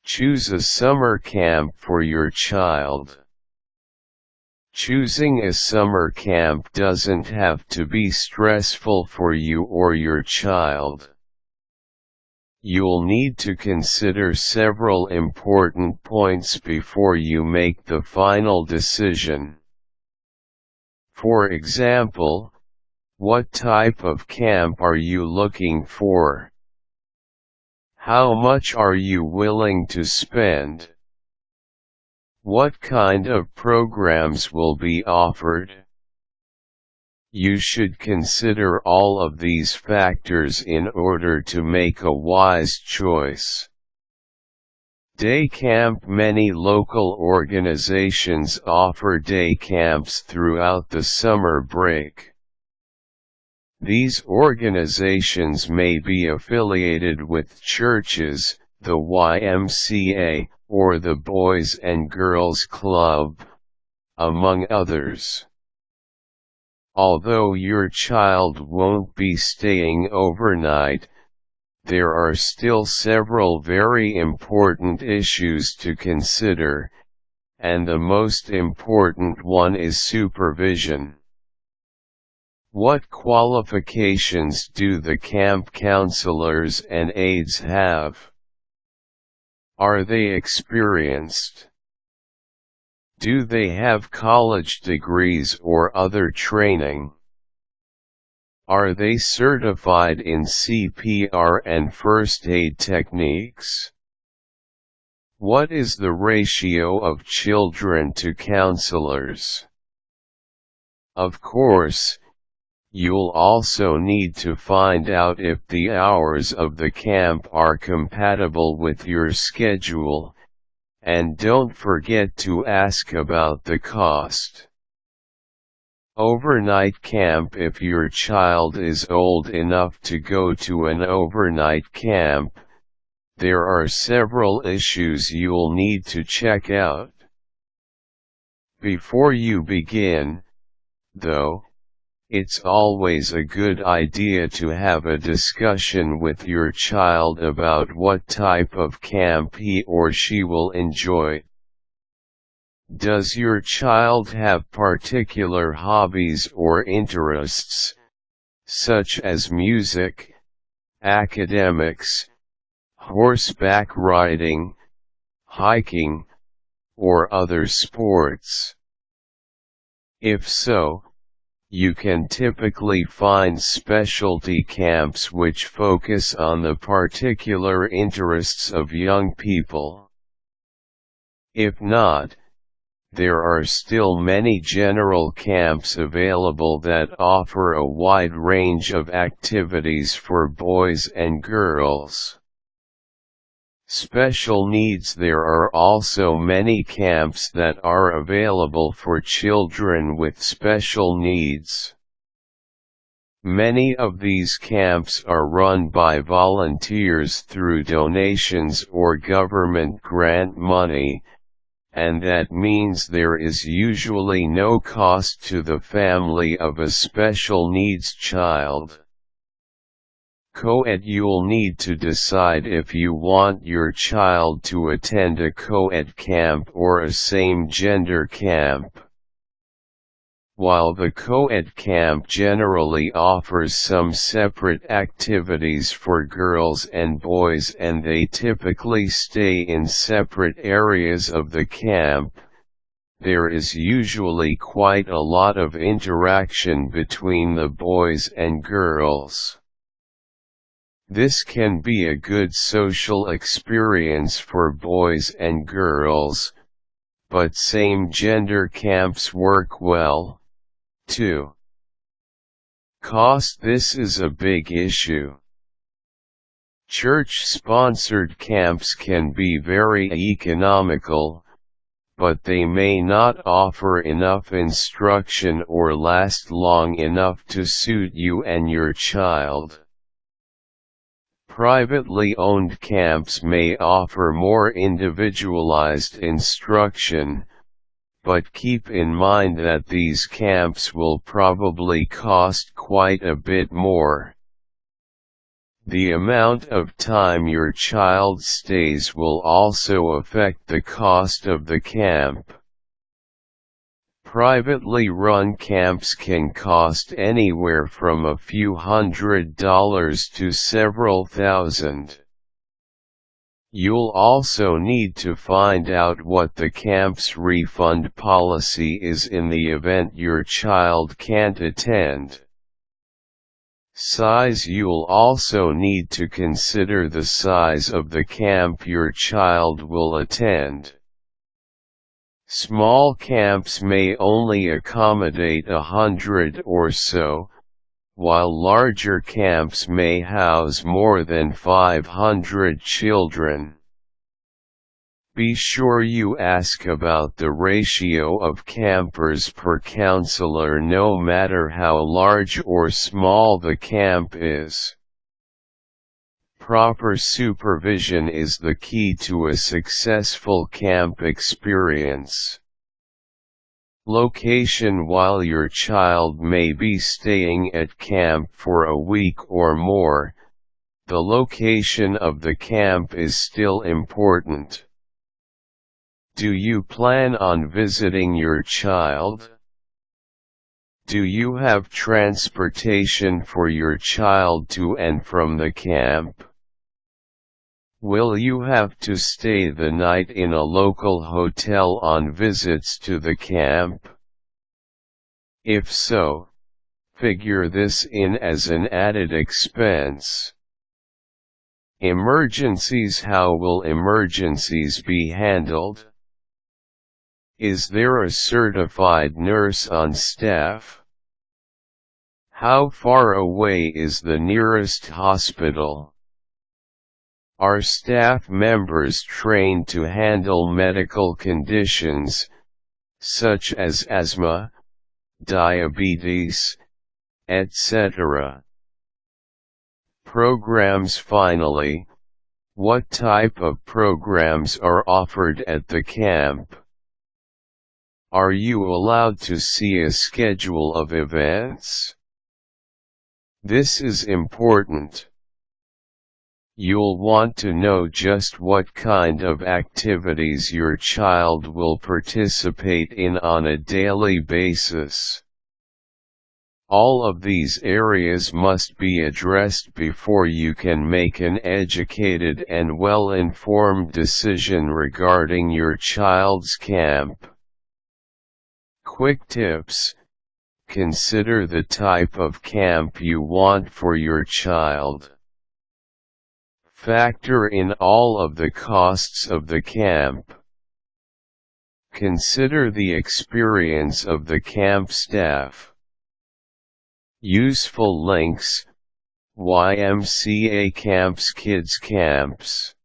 Choose a summer camp for your child. Choosing a summer camp doesn't have to be stressful for you or your child. You'll need to consider several important points before you make the final decision. For example, what type of camp are you looking for? How much are you willing to spend? What kind of programs will be offered? You should consider all of these factors in order to make a wise choice. Day camp. Many local organizations offer day camps throughout the summer break. These organizations may be affiliated with churches, the YMCA, or the Boys and Girls Club, among others. Although your child won't be staying overnight, there are still several very important issues to consider, and the most important one is supervision. What qualifications do the camp counselors and aides have? Are they experienced? Do they have college degrees or other training? Are they certified in CPR and first aid techniques? What is the ratio of children to counselors? Of course, you'll also need to find out if the hours of the camp are compatible with your schedule, and don't forget to ask about the cost. Overnight camp. If your child is old enough to go to an overnight camp, there are several issues you'll need to check out. Before you begin, though, it's always a good idea to have a discussion with your child about what type of camp he or she will enjoy. Does your child have particular hobbies or interests, such as music, academics, horseback riding, hiking, or other sports? If so, you can typically find specialty camps which focus on the particular interests of young people. If not, there are still many general camps available that offer a wide range of activities for boys and girls. Special needs. There are also many camps that are available for children with special needs. Many of these camps are run by volunteers through donations or government grant money, and that means there is usually no cost to the family of a special needs child. Co-ed. You'll need to decide if you want your child to attend a co-ed camp or a same-gender camp. While the co-ed camp generally offers some separate activities for girls and boys and they typically stay in separate areas of the camp, there is usually quite a lot of interaction between the boys and girls. This can be a good social experience for boys and girls, but same-gender camps work well, too. Cost. This is a big issue. Church-sponsored camps can be very economical, but they may not offer enough instruction or last long enough to suit you and your child. Privately owned camps may offer more individualized instruction, but keep in mind that these camps will probably cost quite a bit more. The amount of time your child stays will also affect the cost of the camp. Privately run camps can cost anywhere from a few $100s to several thousand. You'll also need to find out what the camp's refund policy is in the event your child can't attend. Size. You'll also need to consider the size of the camp your child will attend. Small camps may only accommodate 100 or so, while larger camps may house more than 500 children. Be sure you ask about the ratio of campers per counselor no matter how large or small the camp is. Proper supervision is the key to a successful camp experience. Location. While your child may be staying at camp for a week or more, the location of the camp is still important. Do you plan on visiting your child? Do you have transportation for your child to and from the camp? Will you have to stay the night in a local hotel on visits to the camp? If so, figure this in as an added expense. Emergencies. How will emergencies be handled? Is there a certified nurse on staff? How far away is the nearest hospital? Are staff members trained to handle medical conditions, such as asthma, diabetes, etc.? Programs. Finally, what type of programs are offered at the camp? Are you allowed to see a schedule of events? This is important. You'll want to know just what kind of activities your child will participate in on a daily basis. All of these areas must be addressed before you can make an educated and well-informed decision regarding your child's camp. Quick tips. Consider the type of camp you want for your child. Factor in all of the costs of the camp. Consider the experience of the camp staff. Useful links: YMCA camps, kids camps.